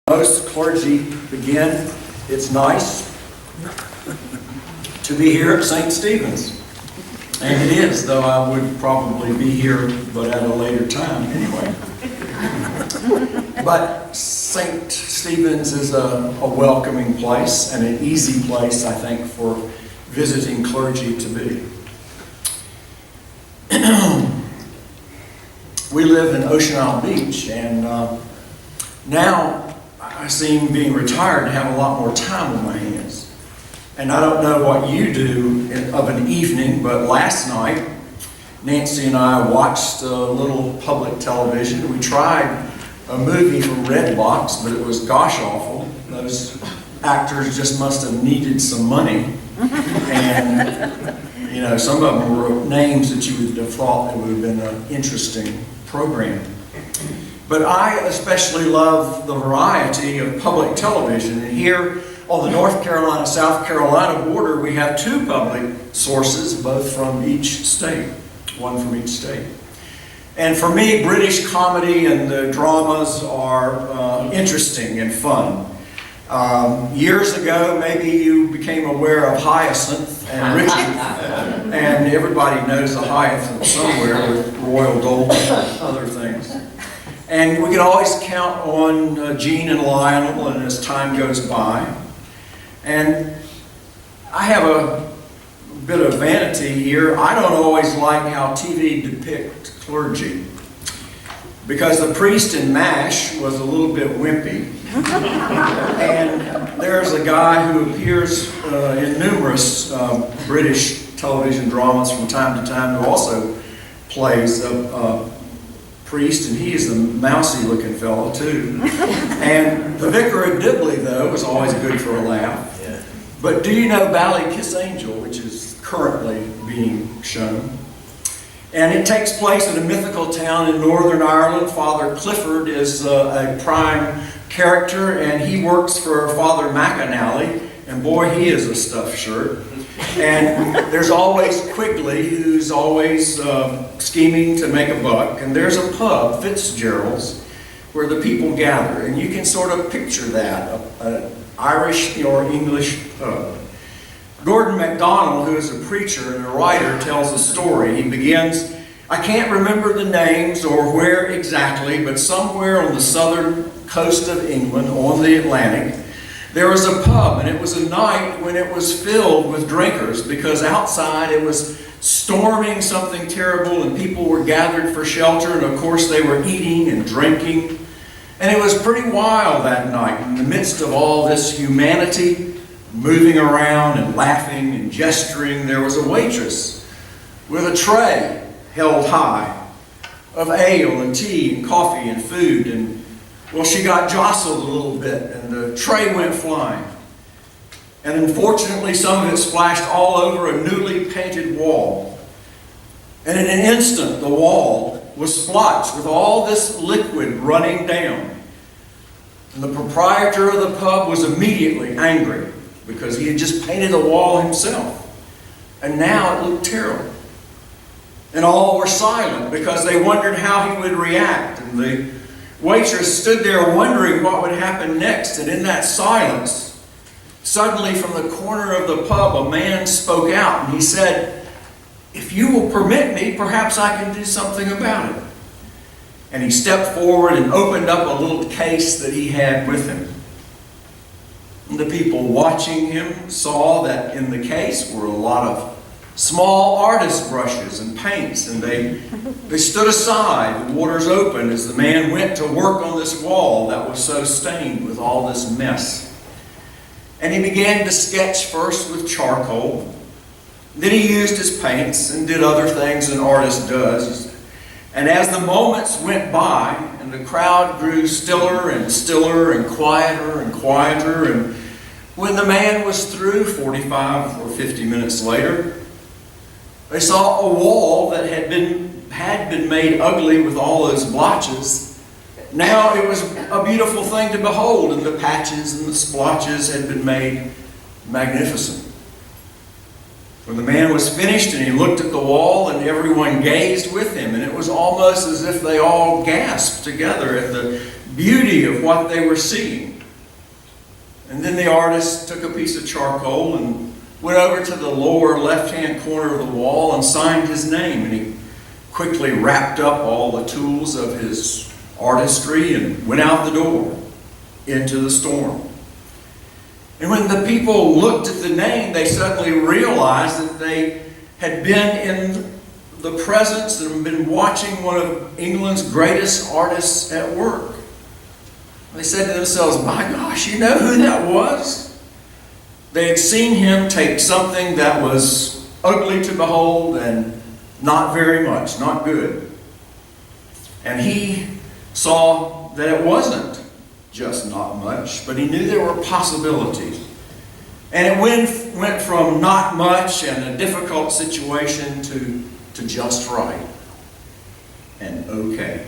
Most clergy begin, it's nice to be here at St. Stephen's. And it is, though I would probably be here, but at a later time anyway. But St. Stephen's is a welcoming place and an easy place, I think, for visiting clergy to be. We live in Ocean Isle Beach, and now I seem, being retired, to have a lot more time on my hands. And I don't know what you do of an evening, but last night, Nancy and I watched a little public television. We tried a movie from Redbox, but it was gosh awful. Those actors just must have needed some money. And, you know, some of them were names that you would have thought it would have been an interesting program. But I especially love the variety of public television. And here on the North Carolina-South Carolina border, we have two public sources, both from each state, one from each state. And for me, British comedy and the dramas are interesting and fun. Years ago, maybe you became aware of Hyacinth and Richard, and everybody knows the Hyacinth somewhere with Royal Doulton and other things. And we can always count on Jean and Lionel, and as time goes by. And I have a bit of vanity here. I don't always like how TV depicts clergy, because the priest in MASH was a little bit wimpy. And there's a guy who appears in numerous British television dramas from time to time who also plays a priest, and he is a mousy looking fellow too. And the Vicar of Dibley, though, was always good for a laugh. Yeah. But do you know Ballykiss-Angel, which is currently being shown? And it takes place in a mythical town in Northern Ireland. Father Clifford is a prime character, and he works for Father McAnally, and boy, he is a stuffed shirt. And there's always Quigley, who's always scheming to make a buck. And there's a pub, Fitzgerald's, where the people gather. And you can sort of picture that, an Irish or English pub. Gordon MacDonald, who is a preacher and a writer, tells a story. He begins, I can't remember the names or where exactly, but somewhere on the southern coast of England, on the Atlantic, there was a pub, and it was a night when it was filled with drinkers, because outside it was storming something terrible and people were gathered for shelter, and of course they were eating and drinking. And it was pretty wild that night. In the midst of all this humanity moving around and laughing and gesturing, there was a waitress with a tray held high of ale and tea and coffee and food, and well, she got jostled a little bit, and the tray went flying. And unfortunately, some of it splashed all over a newly painted wall. And in an instant, the wall was splotched with all this liquid running down. And the proprietor of the pub was immediately angry, because he had just painted the wall himself. And now it looked terrible. And all were silent, because they wondered how he would react. And the waitress stood there wondering what would happen next, and in that silence, suddenly from the corner of the pub, a man spoke out, and he said, if you will permit me, perhaps I can do something about it. And he stepped forward and opened up a little case that he had with him. And the people watching him saw that in the case were a lot of small artist brushes and paints, and they stood aside. The waters opened as the man went to work on this wall that was so stained with all this mess. And he began to sketch first with charcoal. Then he used his paints and did other things an artist does. And as the moments went by and the crowd grew stiller and stiller and quieter, and when the man was through 45 or 50 minutes later, they saw a wall that had been made ugly with all those blotches. Now it was a beautiful thing to behold, and the patches and the splotches had been made magnificent. When the man was finished and he looked at the wall, and everyone gazed with him, and it was almost as if they all gasped together at the beauty of what they were seeing. And then the artist took a piece of charcoal and went over to the lower left-hand corner of the wall and signed his name. And he quickly wrapped up all the tools of his artistry and went out the door into the storm. And when the people looked at the name, they suddenly realized that they had been in the presence and been watching one of England's greatest artists at work. They said to themselves, "My gosh, you know who that was?" They had seen him take something that was ugly to behold and not very much, not good. And he saw that it wasn't just not much, but he knew there were possibilities. And it went from not much and a difficult situation to just right and okay.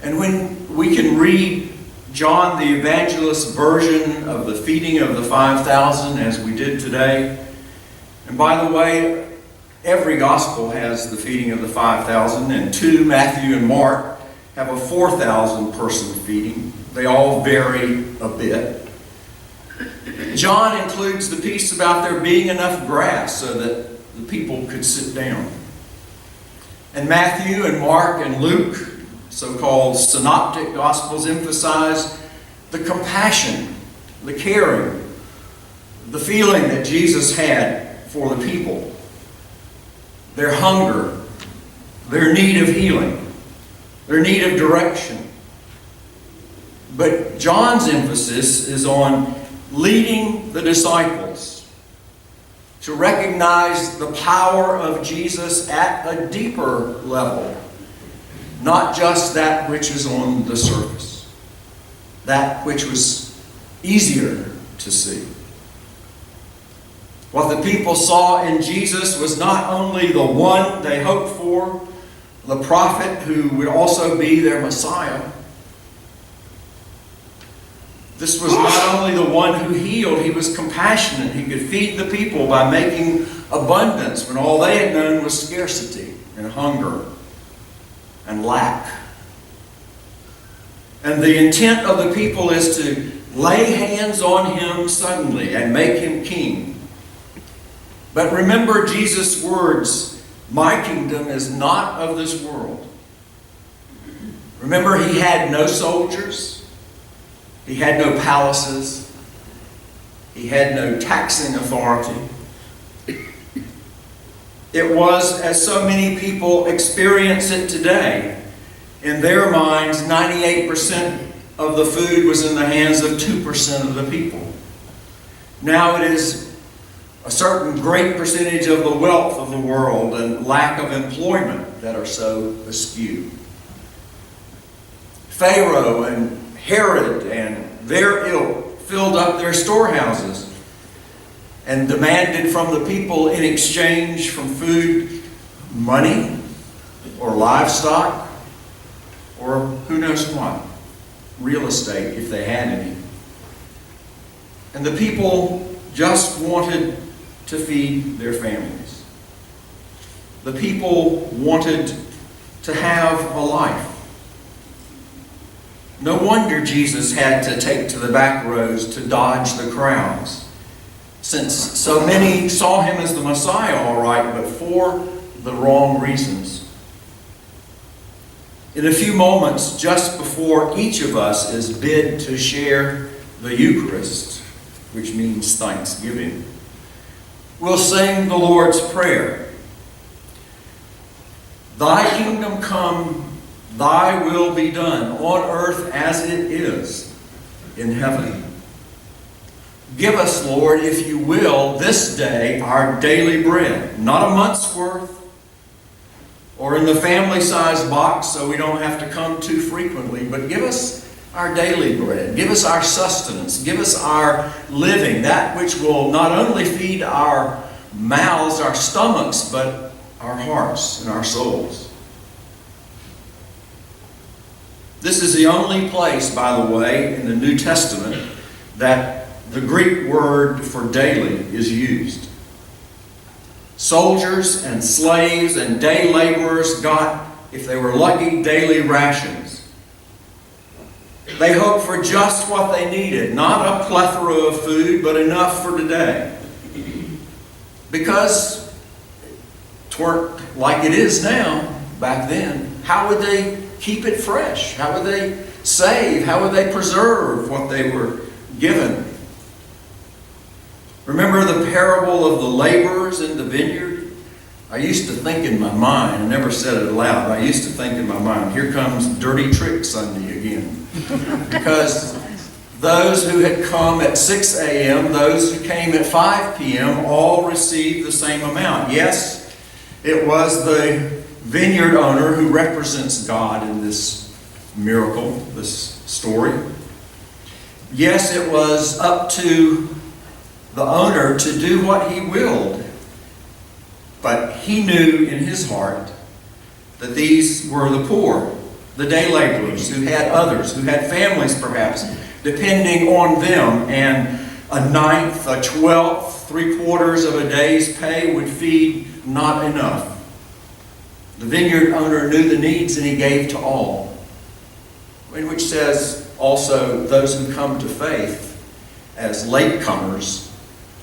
And when we can read John the Evangelist's version of the feeding of the 5,000 as we did today, and by the way, every gospel has the feeding of the 5,000, and 2, Matthew and Mark, have a 4,000 person feeding. They all vary a bit. John includes the piece about there being enough grass so that the people could sit down. And Matthew and Mark and Luke, so-called synoptic gospels, emphasize the compassion, the caring, the feeling that Jesus had for the people, their hunger, their need of healing, their need of direction. But John's emphasis is on leading the disciples to recognize the power of Jesus at a deeper level, not just that which is on the surface, that which was easier to see. What the people saw in Jesus was not only the one they hoped for, the prophet who would also be their Messiah. This was not only the one who healed, he was compassionate. He could feed the people by making abundance when all they had known was scarcity and hunger and lack. And the intent of the people is to lay hands on him suddenly and make him king. But remember Jesus' words, "My kingdom is not of this world." Remember, he had no soldiers. He had no palaces. He had no taxing authority. It was, as so many people experience it today, in their minds, 98% of the food was in the hands of 2% of the people. Now it is a certain great percentage of the wealth of the world and lack of employment that are so askew. Pharaoh and Herod and their ilk filled up their storehouses and demanded from the people in exchange from food money or livestock or who knows what, real estate if they had any. And the people just wanted to feed their families. The people wanted to have a life. No wonder Jesus had to take to the back roads to dodge the crowds, since so many saw him as the Messiah, all right, but for the wrong reasons. In a few moments, just before each of us is bid to share the Eucharist, which means thanksgiving, we'll sing the Lord's Prayer. Thy kingdom come, thy will be done, on earth as it is in heaven. Give us, Lord, if you will, this day our daily bread, not a month's worth, or in the family-sized box so we don't have to come too frequently, but give us our daily bread. Give us our sustenance. Give us our living, that which will not only feed our mouths, our stomachs, but our hearts and our souls. This is the only place, by the way, in the New Testament that the Greek word for daily is used. Soldiers and slaves and day laborers got, if they were lucky, daily rations. They hoped for just what they needed, not a plethora of food, but enough for today. Because it weren't like it is now, back then. How would they keep it fresh? How would they save? How would they preserve what they were given? Remember the parable of the laborers in the vineyard? I used to think in my mind, I never said it aloud, I used to think in my mind, here comes dirty trick Sunday again. Because those who had come at 6 a.m., those who came at 5 p.m., all received the same amount. Yes, it was the vineyard owner who represents God in this miracle, this story. Yes, it was up to the owner to do what he willed. But he knew in his heart that these were the poor, the day laborers who had others, who had families perhaps, depending on them. And a ninth, a 12th, 3/4 of a day's pay would feed not enough. The vineyard owner knew the needs and he gave to all. In which says also those who come to faith as latecomers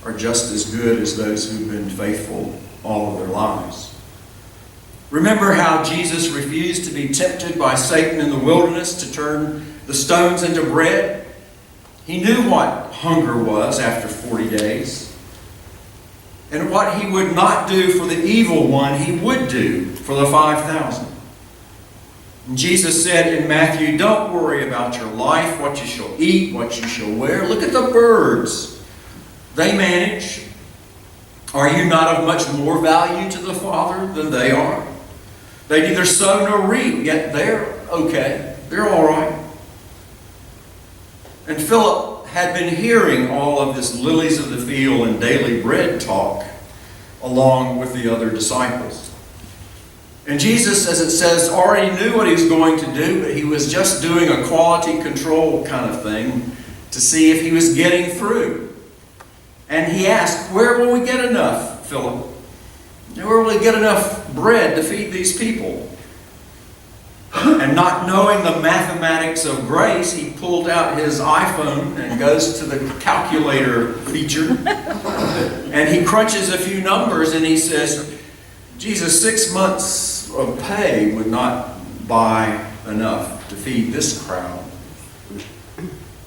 are just as good as those who've been faithful all of their lives. Remember how Jesus refused to be tempted by Satan in the wilderness to turn the stones into bread? He knew what hunger was after 40 days. And what he would not do for the evil one, he would do for the 5,000. And Jesus said in Matthew, don't worry about your life, what you shall eat, what you shall wear. Look at the birds. They manage. Are you not of much more value to the Father than they are? They neither sow nor reap, yet they're okay. They're all right. And Philip had been hearing all of this lilies of the field and daily bread talk along with the other disciples. And Jesus, as it says, already knew what he was going to do, but he was just doing a quality control kind of thing to see if he was getting through. And he asked, where will we get enough, Philip? Where will we get enough bread to feed these people? And not knowing the mathematics of grace, he pulled out his iPhone and goes to the calculator feature. And he crunches a few numbers and he says, Jesus, 6 months of pay would not buy enough to feed this crowd.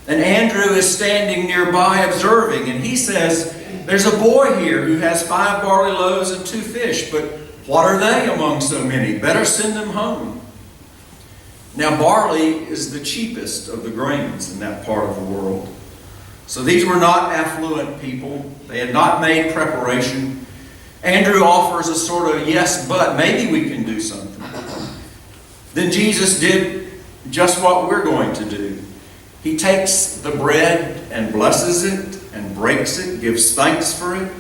And Andrew is standing nearby observing, and he says, there's a boy here who has 5 barley loaves and 2 fish, but what are they among so many? Better send them home. Now barley is the cheapest of the grains in that part of the world. So these were not affluent people. They had not made preparation. Andrew offers a sort of yes, but maybe we can do something. Then Jesus did just what we're going to do. He takes the bread and blesses it and breaks it, gives thanks for it,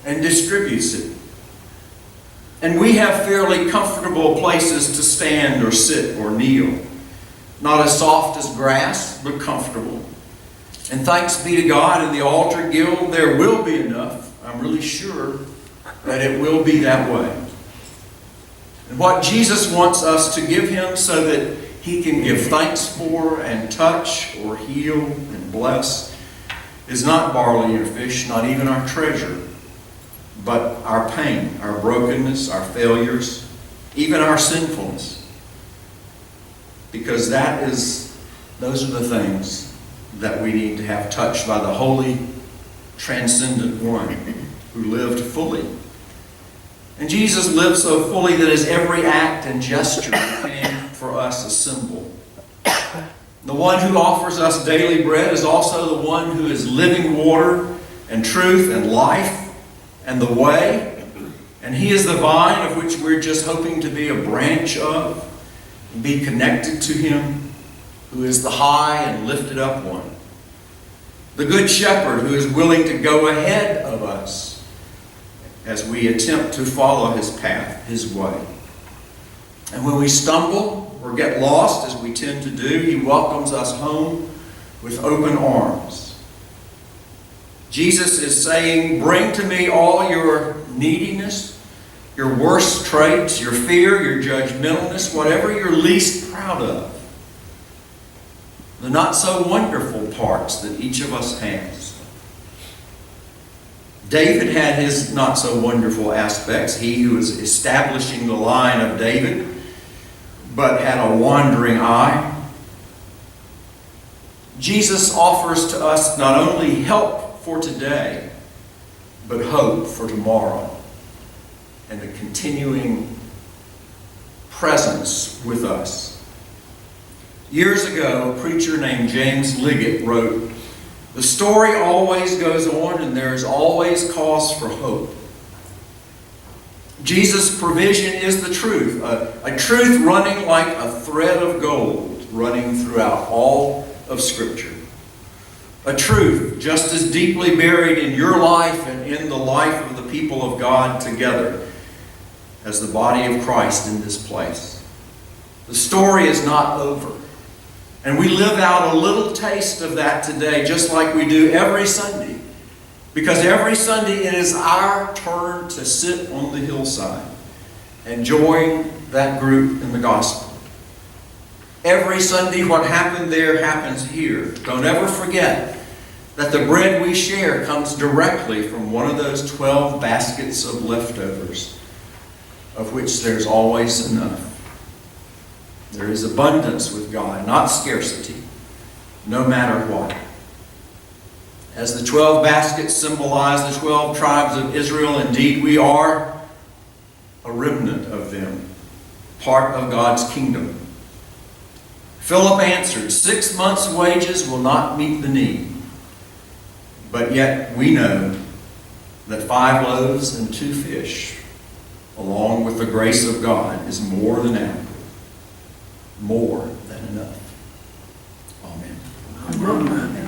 and distributes it. And we have fairly comfortable places to stand or sit or kneel. Not as soft as grass, but comfortable. And thanks be to God, in the altar guild there will be enough. I'm really sure that it will be that way. And what Jesus wants us to give him so that he can give thanks for and touch or heal and bless is not barley or fish, not even our treasure, but our pain, our brokenness, our failures, even our sinfulness. Because those are the things that we need to have touched by the holy, transcendent one who lived fully. And Jesus lived so fully that his every act and gesture became for us a symbol. The one who offers us daily bread is also the one who is living water and truth and life and the way. And he is the vine of which we're just hoping to be a branch of and be connected to him, who is the high and lifted up one. The good shepherd who is willing to go ahead of us as we attempt to follow his path, his way. And when we stumble or get lost, as we tend to do, he welcomes us home with open arms. Jesus is saying, bring to me all your neediness, your worst traits, your fear, your judgmentalness, whatever you're least proud of. the not so wonderful parts that each of us has. David had his not so wonderful aspects. He who was establishing the line of David, but had a wandering eye. Jesus offers to us not only help for today, but hope for tomorrow, and a continuing presence with us. Years ago, a preacher named James Liggett wrote, "The story always goes on, and there is always cause for hope." Jesus' provision is the truth, a truth running like a thread of gold, running throughout all of Scripture. A truth just as deeply buried in your life and in the life of the people of God together as the body of Christ in this place. The story is not over. And we live out a little taste of that today, just like we do every Sunday. Because every Sunday it is our turn to sit on the hillside and join that group in the gospel. Every Sunday what happened there happens here. Don't ever forget that the bread we share comes directly from one of those 12 baskets of leftovers, of which there's always enough. There is abundance with God, not scarcity, no matter what. As the 12 baskets symbolize the 12 tribes of Israel, indeed we are a remnant of them, part of God's kingdom. Philip answered, 6 months' wages will not meet the need. But yet we know that 5 loaves and 2 fish, along with the grace of God, is more than ample, more than enough. Amen. Amen.